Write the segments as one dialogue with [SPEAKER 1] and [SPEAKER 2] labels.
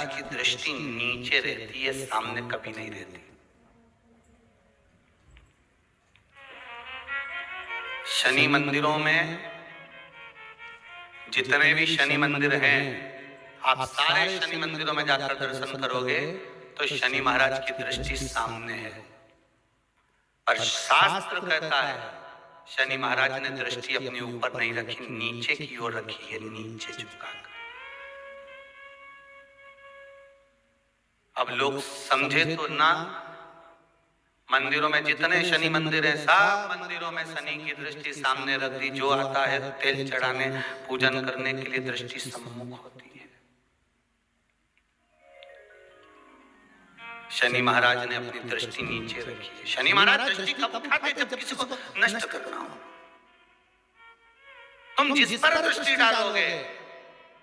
[SPEAKER 1] महाराज की दृष्टि नीचे रहती है, सामने कभी नहीं रहती। शनि मंदिरों में जितने भी शनि मंदिर हैं, आप सारे शनि मंदिरों में जाकर दर्शन करोगे तो शनि महाराज की दृष्टि सामने है। पर शास्त्र कहता है शनि महाराज ने दृष्टि अपने ऊपर नहीं रखी, नीचे की ओर रखी है, नीचे झुकाकर। अब लोग समझे तो ना, मंदिरों में जितने शनि मंदिर हैं, सब मंदिरों में शनि की दृष्टि सामने रख दी। जो आता है तेल चढ़ाने, पूजन करने के लिए दृष्टि सम्मुख होती है। शनि महाराज ने अपनी दृष्टि नीचे रखी है। शनि महाराज दृष्टि कब उठाते? जब किसी को नष्ट करना हो। तुम जिस पर दृष्टि डालोगे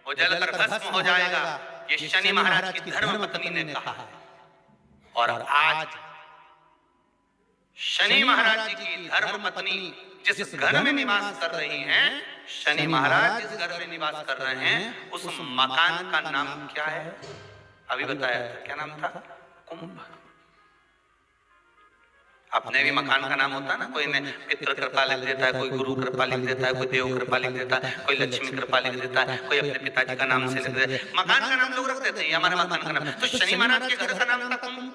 [SPEAKER 1] वो जलकर भस्म हो जाएगा। ये शनि महाराज की धर्म पत्नी ने कहा है। और आज शनि महाराज जी की धर्म पत्नी जिस घर में निवास कर रही हैं, शनि महाराज जिस घर में निवास कर रहे हैं, उस मकान का नाम क्या है? अभी बताया था, क्या नाम था? कुंभ। अपने भी मकान का नाम होता है ना, कोई ने पितृ कृपा लिख देता है, कोई गुरु कृपा लिख देता है, कोई देव कृपा लिख देता है, कोई लक्ष्मी कृपा लिख देता है, कोई अपने पिताजी का नाम से लिख देता है। मकान का नाम लोग रख देते हैं, हमारे मकान का नाम। तो शनि महाराज के घर का नाम था कुंभ।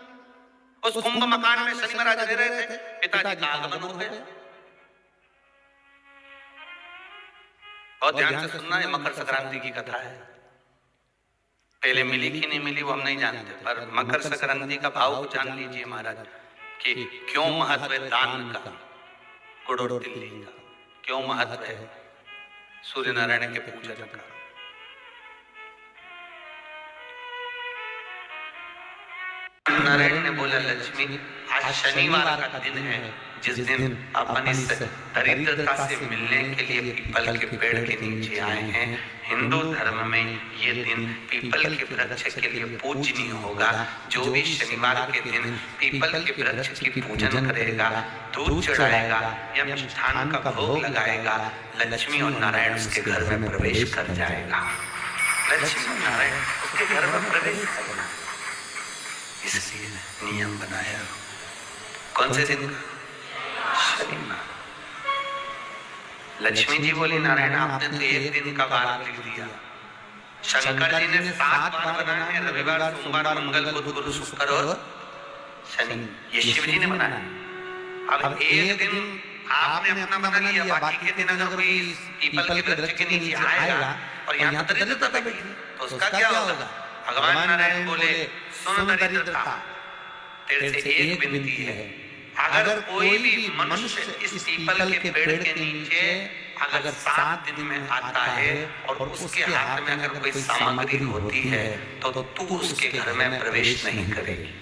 [SPEAKER 1] उस कुंभ मकान में शनि महाराज रह रहे थे, पिताजी का आगमन हो गया। बहुत ध्यान से सुनना, ये मकर संक्रांति की कथा है। पहले मिली कि नहीं मिली वो हम नहीं जानते, पर मकर संक्रांति का भाव को जान लीजिए महाराज कि क्यों महत्व है दान का, गुड़ और तिल्ली का, क्यों महत्व है सूर्य नारायण के पूजन का। नारायण ने बोला, लक्ष्मी आज शनिवार का दिन है, जिस दिन अपन इस दरिद्रता से मिलने के लिए पीपल के पेड़ के नीचे आए हैं। हिंदू धर्म में ये दिन पीपल के वृक्ष के लिए पूजनीय होगा। जो भी शनिवार के दिन पीपल के वृक्ष की पूजन करेगा, दूध चढ़ाएगा या मिष्ठान का भोग लगाएगा, लक्ष्मी और नारायण उसके घर में प्रवेश कर जाएगा। लक्ष्मी और नारायण उसके घर में प्रवेश करेगा। इसलिए नियम बनाया। कौन से दिन? शनिवार। लक्ष्मी जी बोली, नारायण आपने तो एक दिन का वार लिख दिया। शंकर जी ने 7 वार बनाए हैं, रविवार, सोमवार, मंगल, बुध, गुरु, शुक्र और शनि। ये शिव जी ने बनाया। अब एक दिन आपने अपना बना लिया, बाकी के दिन अगर कोई पीपल के वृक्ष के नीचे आएगा और यहाँ तो दरिद्रता बैठी तो उसका क्या होगा? भगवान नारायण बोले, सुन दरिद्रता, तेरे से एक विनती है, अगर कोई भी मनुष्य इस पीपल के पेड़ के नीचे अगर 7 दिन में आता है और उसके हाथ में अगर कोई सामग्री होती है तो तू उसके घर में प्रवेश नहीं करेगी।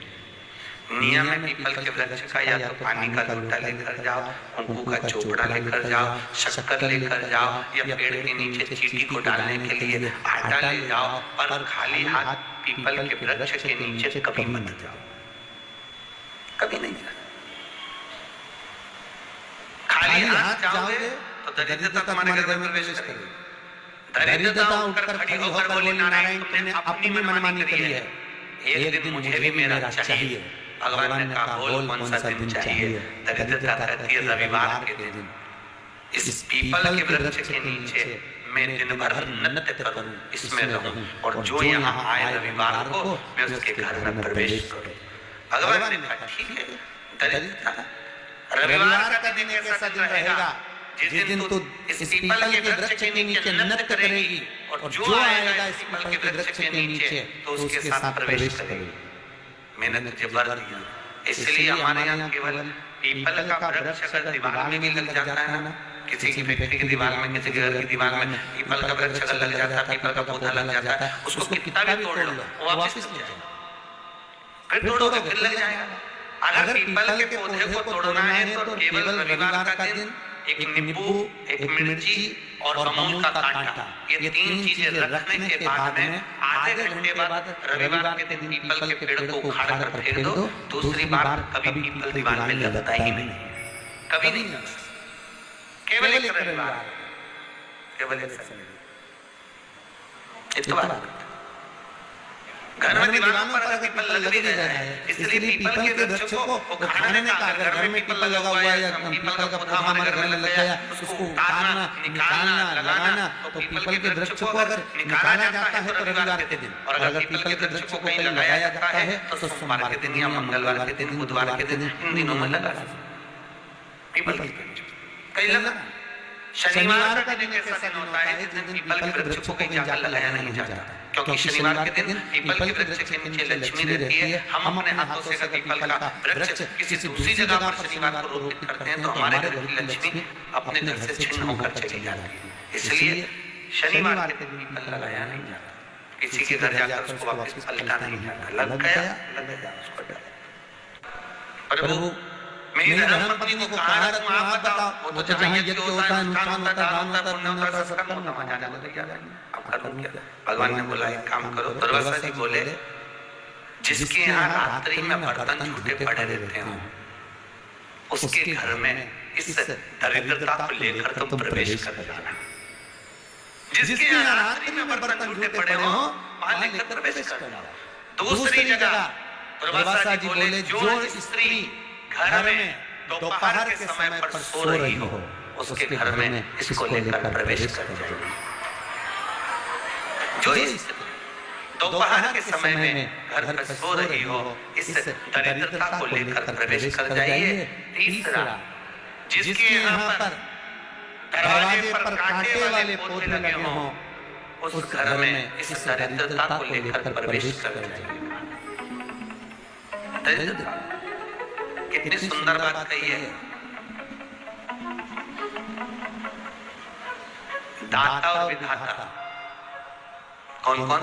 [SPEAKER 1] नियम है पीपल के वृक्ष का, या तो पानी का लोटा लेकर जाओ, कुंकू का चोपड़ा लेकर जाओ, शक्कर लेकर जाओ, या पेड़ के नीचे चींटी को डालने के लिए आटा ले जाओ, पर खाली हाथ पीपल के वृक्ष के नीचे कभी मत जाओ, कभी नहीं जाओ। खाली हाथ जाओगे तो दरिद्रता तुम्हारे घर में प्रवेश करेगी। दरिद्रता उठकर खड़ी होकर बोली, नारायण तुमने अपनी मनमानी करी है, एक दिन मुझे भी मेरा चाहिए। भगवान ने कहा, बोल कौन सा दिन चाहिए? दरिद्रता कहती है रविवार के दिन इस पीपल के वृक्ष के नीचे मैं दिन भर नृत्य करूं, इसमें रहूं, और जो यहाँ आए रविवार को मैं उसके घर में प्रवेश करूं। भगवान ने कहा, ठीक है। दरिद्रता रविवार का दिन ऐसा दिन रहेगा जिस दिन तू इस पीपल के वृक्ष के नीचे नृत्य करेगी, और जो आएगा इस पीपल के वृक्ष के नीचे तो उसके साथ प्रवेश करेगी। मैंने तुझे वर दिया। इसलिए हमारे यहाँ केवल पीपल का वृक्ष अगर दीवार में भी लग जाता है ना, किसी की फैक्ट्री की दीवार में, किसी के घर की दीवार में पीपल का वृक्ष अगर लग जाता है, पीपल का पौधा लग जाता है, उसको कितना भी तोड़ लो वो वापस लग जाएगा। फिर तोड़ोगे फिर लग जाएगा। अगर पीपल के पौधे को तोड़ना है तो केवल रविवार का दिन एक नींबू, एक मिर्ची और अमूल का कांटा, ये 3 चीजें रखने के बाद में आधे घंटे बाद रविवार के दिन पीपल के पेड़ को उखाड़ कर फेंक दो। दूसरी बार कभी पीपल दीवार में लगता ही नहीं, कभी नहीं लगता, केवल एक रविवार, केवल एक रविवार। घर में दीवारों पर अगर पीपल लग भी रहा है, इसलिए पीपल के वृक्ष को उखाड़ने का, अगर घर में पीपल लगा हुआ है या पीपल का पौधा हमारे घर में लग गया, उसको उतारना, निकालना, लगाना, तो पीपल के वृक्ष को अगर निकाला जाता है तो रविवार के दिन, और अगर पीपल के वृक्ष को कहीं लगाया जाता है तो सोमवार के दिन या मंगलवार के दिन, बुधवार के दिन, इन दिनों में लगा पीपल के वृक्ष कहीं लगा। शनिवार का दिन ऐसा दिन होता है जिस दिन पीपल के वृक्ष को कहीं जाकर लगाया नहीं जाता, क्योंकि शनिवार के दिन पीपल के वृक्ष के नीचे लक्ष्मी रहती है। हम अपने हाथों से अगर पीपल का वृक्ष किसी दूसरी जगह पर शनिवार को रोपित करते हैं तो हमारे घर की लक्ष्मी अपने घर से छिन्न होकर चली जाती है। इसलिए शनिवार के दिन पीपल लगाया नहीं जाता, किसी के घर जाकर उसको वापस पलटा नहीं जाता, लग गया उसको। प्रभु मेरी धर्मपत्नी को कहा तुम आप बताओ, वो तो जहाँ यज्ञ होता है, अनुष्ठान होता है, दान होता है, पुण्य होता है, सब कर्म होता है, जाने लग जाएंगे। अब करूँ क्या? भगवान ने बोला एक काम करो। दुर्वासा जी बोले जिसके यहाँ रात्रि में बर्तन झूठे पड़े रहते हो उसके घर में इस दरिद्रता को लेकर तुम प्रवेश कर जाना। जिसके यहाँ रात्रि में बर्तन झूठे पड़े हो वहां लेकर प्रवेश कर जाओ। दूसरी जगह दुर्वासा जी बोले जो स्त्री घर में दोपहर के समय पर सो रही हो उसके घर में इसको लेकर प्रवेश कर जाएगी। जो दोपहर के समय में घर पर सो रही हो इस दरिद्रता को लेकर प्रवेश कर जाइए। तीसरा, जिसके यहाँ पर दरवाजे पर कांटे वाले पौधे लगे हों उस घर में इस दरिद्रता को लेकर प्रवेश कर जाइए। कितनी सुंदर बात कही है। दाता और विधाता कौन कौन?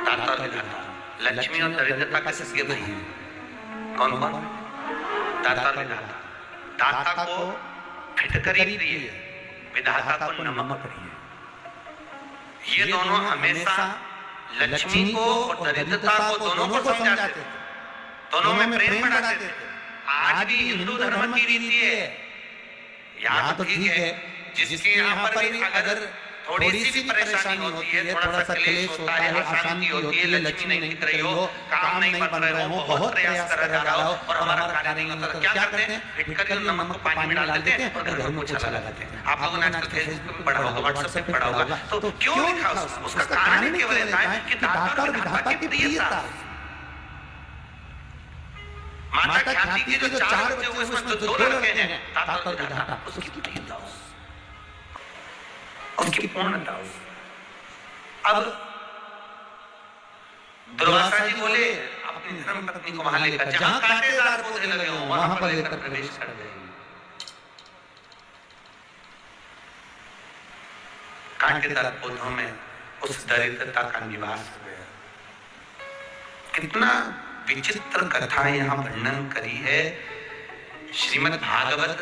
[SPEAKER 1] दाता और विधाता। लक्ष्मी और दरिद्रता के सगे भाई हैं। कौन कौन? दाता और विधाता। दाता को फिटकरी प्रिय, विधाता को नमक प्रिय। ये दोनों हमेशा लक्ष्मी को और दरिद्रता को दोनों को समझाते थे, दोनों में प्रेम बढ़ाते थे। आज भी हिंदू धर्म की रीति है। यहाँ तो ठीक है, जिसके यहाँ पर भी अगर थोड़ी सी भी परेशानी होती है, थोड़ा सा क्लेश होता है, अशांति होती है, लक्ष्मी नहीं दिख रही हो, काम नहीं बन रहे हो, बहुत प्रयास कर जा रहा हो और हमारा कार्य नहीं होता, तो क्या करते हैं? फिटकर नमक पानी में डाल देते हैं और घर में पोछा लगाते हैं। आप लोगों ने आजकल फेसबुक पे पढ़ा होगा, व्हाट्सएप पे पढ़ा होगा, तो क्यों लिखा? उसका कारण केवल इतना है कि दाता और विधाता की प्रियता। माता ख्याति के जो 4 बच्चे हुए उसमें जो 2 लड़के हैं, दाता और विधाता, उसकी प्रियता, उसकी पूर्णता। अब दुर्वासा जी बोले अपनी धर्मपत्नी को वहां लेकर, जहां कांटेदार पौधे लगे हों वहां पर लेकर प्रवेश कर जाएंगे। कांटेदार पौधों में उस दरिद्रता का निवास हुआ। कितना विचित्र कथा यहाँ वर्णन करी है। श्रीमद् भागवत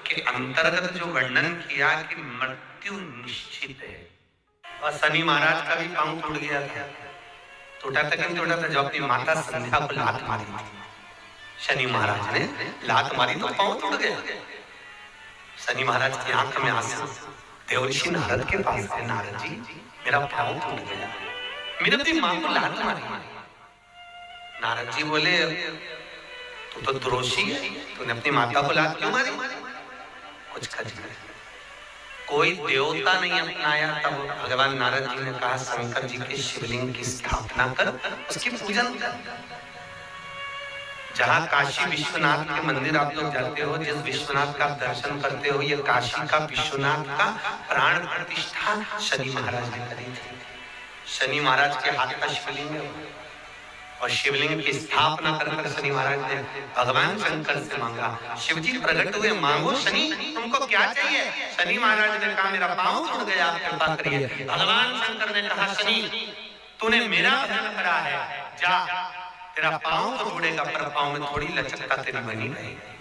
[SPEAKER 1] के अंतर्गत जो वर्णन किया कि मृत्यु निश्चित है। और शनि महाराज का भी पांव टूट गया था। टूटा था क्यों टूटा था? जो अपनी माता संध्या को लात मारी, शनि महाराज ने लात मारी तो पांव टूट गया। शनि महाराज की आंख में आंसू। देवर्षि नारद के पास थे, नारद जी मेरा पांव टूट गया, मैंने अपनी मां को लात मारी। नारद जी बोले तू तो द्रोही है, तूने अपनी माता को लात क्यों मारी? कुछ खच कोई देवता नहीं अपनाया। तब भगवान नारद जी ने कहा शंकर जी के शिवलिंग की स्थापना कर, उसकी पूजन कर। जहाँ काशी विश्वनाथ के मंदिर आप लोग जाते हो, जिस विश्वनाथ का दर्शन करते हो, ये काशी का विश्वनाथ का प्राण प्रतिष्ठा शनि महाराज ने करी थी। शनि महाराज के हाथ का शिवलिंग है और शिवलिंग की स्थापना कर शनि महाराज ने भगवान शंकर से मांगा। शिव जी प्रकट हुए, मांगो शनि तुमको क्या चाहिए? शनि महाराज ने कहा मेरा पांव टूट गया, आप कृपा करिए। भगवान शंकर ने कहा शनि तूने मेरा भजन करा है, जा तेरा पांव तो टूटेगा पर पांव में थोड़ी लचकता तेरी बनी रहेगी।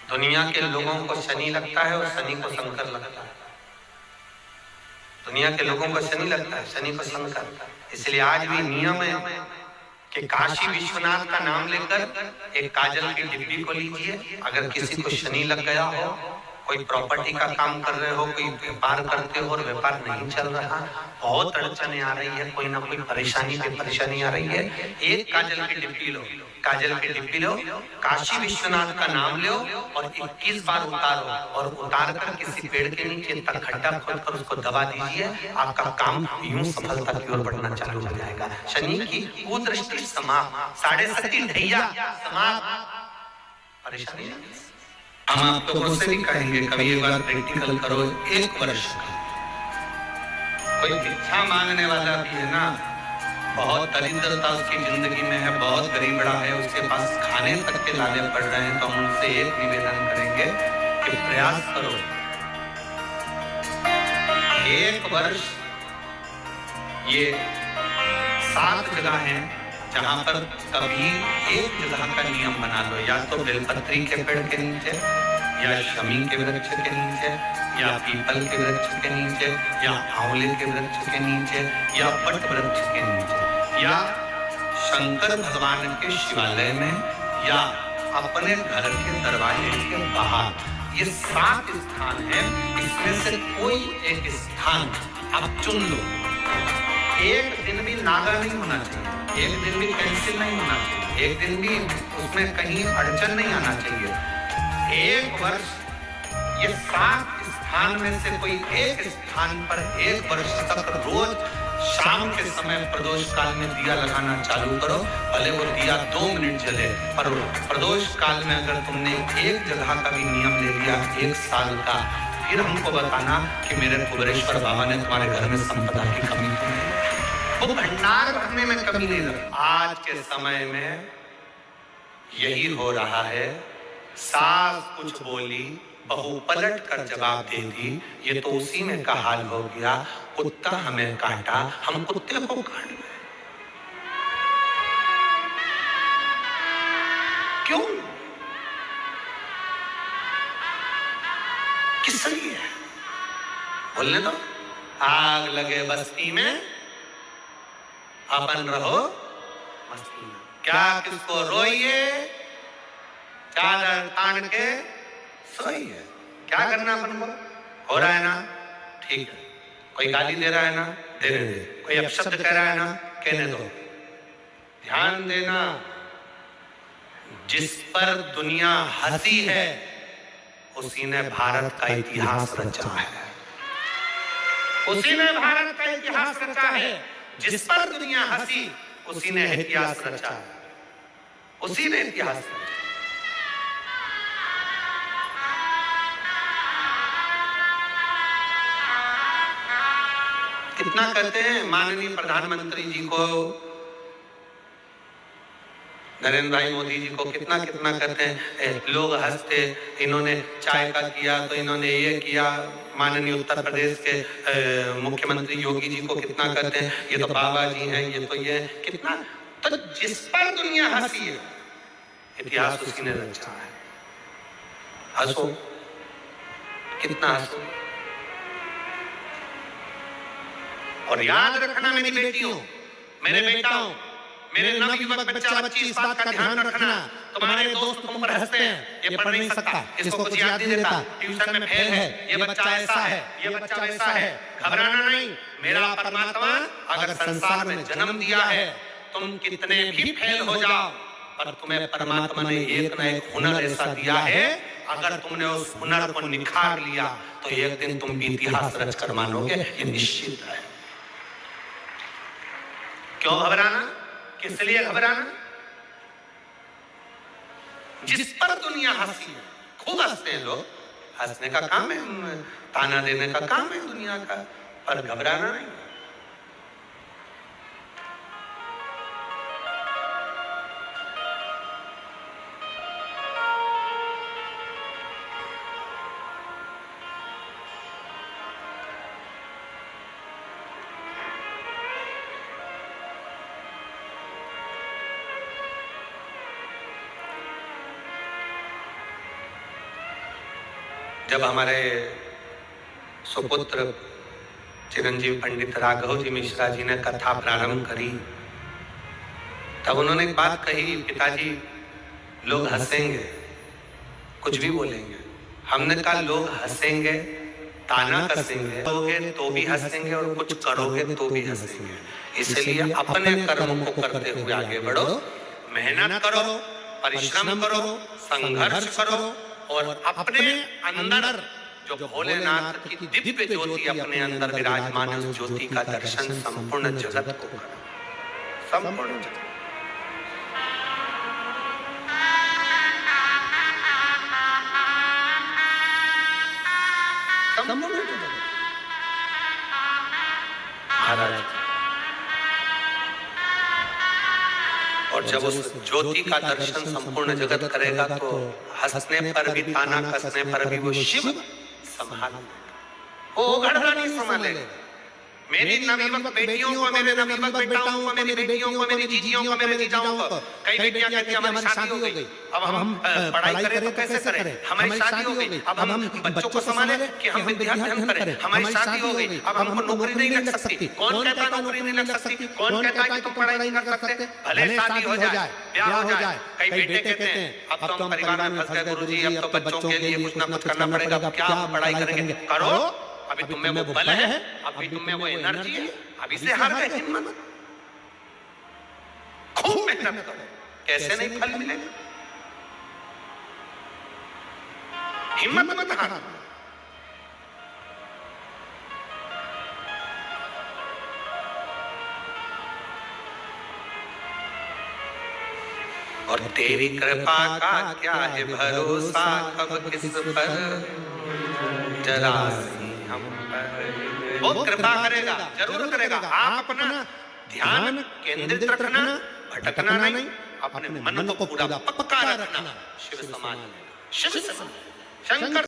[SPEAKER 1] दुनिया के लोगों को शनि लगता है और शनि को शंकर लगता है। दुनिया के लोगों को शनि लगता है, शनि को शंकर। इसलिए आज भी नियम है कि काशी विश्वनाथ का नाम लेकर एक काजल की डिब्बी को लीजिए। अगर किसी को शनि लग गया हो, कोई प्रॉपर्टी का काम कर रहे हो, कोई व्यापार करते हो और व्यापार नहीं चल रहा, बहुत अड़चने आ रही है, कोई ना कोई परेशानी पे परेशानी आ रही है, एक काजल की डिब्बी लो, काजल की डिब्बी लो, काशी विश्वनाथ का नाम लो और 21 बार उतारो और उतार कर किसी पेड़ के नीचे तक खड्डा खोद कर उसको दबा दीजिए, आपका काम यूं सफलता की ओर बढ़ना चालू हो जाएगा। शनि की कुदृष्टि समाप्त, 7.5 ढैया समाप्त, परेशानी। हम आप लोगों से भी कहेंगे कभी एक बार प्रैक्टिकल करो, 1 वर्ष कोई भिक्षा मांगने वाला भी है ना, बहुत दरिद्रता उसकी जिंदगी में है, बहुत गरीब रहा है, उसके पास खाने तक के लाले पड़ रहे हैं, तो हम उनसे एक निवेदन करेंगे कि प्रयास करो 1 वर्ष ये 7 जगह हैं जहां पर कभी एक जगह का नियम बना लो, या तो बेलपत्री के पेड़ के नीचे, या शमी के वृक्ष के नीचे, या पीपल के वृक्ष के नीचे, या आंवले के वृक्ष के नीचे, या वट वृक्ष के नीचे, या शंकर भगवान के शिवालय में, या अपने घर के दरवाजे के बाहर। ये 7 स्थान हैं, इसमें से कोई एक स्थान आप चुन लो। एक दिन भी नागा नहीं होना चाहिए, एक दिन भी कैंसिल नहीं होना चाहिए, एक दिन भी उसमें कहीं अड़चन नहीं आना चाहिए। 1 वर्ष ये 7 स्थान में से कोई एक स्थान पर 1 वर्ष तक रोज शाम के समय प्रदोष काल में दिया लगाना चालू करो, भले वो दिया 2 मिनट जले, पर प्रदोष काल में अगर तुमने एक जगह का भी नियम ले लिया 1 साल का, फिर हमको बताना कि मेरे कुबेरेश्वर बाबा ने तुम्हारे घर में संपदा की कमी नहीं, वो भंडार भरने में कमी नहीं लगी। आज के समय में यही हो रहा है, सास कुछ बोली, बहू पलट कर जवाब दे दी, ये तो उसी में का हाल हो गया, कुत्ता हमें काटा, हम कुत्ते को काट गए। क्यों? किस लिए? बोलने दो। आग लगे बस्ती में, अपन रहो मस्ती में। क्या किसको रोइए, चादर तान के सोइए। क्या करना अपन को? हो रहा है ना, ठीक है। कोई गाली दे रहा है ना, देने दे। कोई अपशब्द कह रहा है ना, कहने दो। ध्यान देना, जिस पर दुनिया हंसी है उसी ने भारत का इतिहास रचा है, उसी ने भारत का इतिहास रचा है। जिस पर दुनिया हंसी उसी ने इतिहास रचा है, उसी ने इतिहास रचा। कितना कहते हैं माननीय प्रधानमंत्री जी को, नरेंद्र भाई मोदी जी को, कितना कितना कहते हैं, लोग हंसते, इन्होंने चाय का किया तो इन्होंने ये किया। माननीय उत्तर प्रदेश के मुख्यमंत्री योगी जी को कितना कहते हैं, ये तो बाबा जी हैं, ये तो ये कितना। तो जिस पर दुनिया हंसी है इतिहास उसी ने रचा है। हंसो, कितना हंसो। और याद रखना मेरी बेटियों, मेरे बेटाओं, मेरे नवयुवक बच्चा बच्ची, इस बात का ध्यान रखना, तुम्हारे दोस्त तुम पर हंसते हैं, ये पढ़ नहीं सकता, इसको कुछ याद नहीं देता, ट्यूशन में फेल है, ये बच्चा ऐसा है, ये बच्चा वैसा है। घबराना नहीं, मेरा परमात्मा अगर संसार में जन्म दिया है, तुम कितने भी फेल हो जाओ, पर तुम्हें परमात्मा ने एक न एक हुनर ऐसा दिया है, अगर तुमने उस हुनर को निखार लिया तो एक दिन तुम भी इतिहास रच कर मानोगे, ये निश्चित है। क्यों घबराना? किस लिए घबराना? जिस पर दुनिया हंसी है, खूब हंसते हैं लोग, हंसने का काम है, ताना देने का काम है दुनिया का, पर घबराना नहीं। जब हमारे सुपुत्र चिरंजीव पंडित राघव जी मिश्रा जी ने कथा प्रारंभ करी, तब उन्होंने एक बात कही, पिताजी लोग हंसेंगे, कुछ भी बोलेंगे, हमने कहा लोग हंसेंगे, ताना कसेंगे, करोगे तो भी हंसेंगे और कुछ करोगे तो भी हंसेंगे। इसलिए अपने कर्म को करते हुए आगे बढ़ो, मेहनत करो, परिश्रम करो, संघर्ष करो और अपने अंदर जो भोलेनाथ की दिव्य ज्योति अपने अंदर विराजमान है, उस ज्योति का दर्शन संपूर्ण जगत को करो, संपूर्ण जगत। महाराज और जब उस ज्योति का दर्शन संपूर्ण जगत करेगा तो हंसने पर भी, ताना कसने पर भी वो शिव संभाल, वो घड़ना नहीं संभालेगा। मेरी नवयुवक बेटियों को, मेरे नवयुवक बेटाओं को, मेरी बेटियों को, मेरी जीजियों को, मेरे जीजाओं को, कई बेटियां कहती हैं हमारी शादी हो गई, अब हम पढ़ाई करें तो कैसे करें, हमारी शादी हो गई, अब हम बच्चों को संभालें कि हम विद्याध्ययन करें, हमारी शादी हो गई, अब हमको नौकरी नहीं लग सकती। कौन कहता है नौकरी नहीं लग सकती? कौन कहता है कि तुम पढ़ाई नहीं कर सकते? भले शादी हो जाए, ब्याह हो जाए। कई बेटे कहते हैं अब तो हम परिवार में फंस गए गुरुजी, अब तो बच्चों के लिए कुछ ना कुछ करना पड़ेगा, अब क्या हम पढ़ाई करेंगे? करो, अभी तुम में वो बल है, अभी तुम में वो एनर्जी है, अभी से हार गए, हिम्मत, खूब मेहनत करो, कैसे नहीं फल मिलेगा, हिम्मत मत हारना। और तेरी कृपा का क्या है भरोसा, कब किस पर जरा हम पर। वो कृपा करेगा, जरूर करेगा। आप अपना ध्यान केंद्रित रखना, भटकना नहीं, अपने मन को पूरा पक्का रखना। शिव समान, शिव समान, शंकर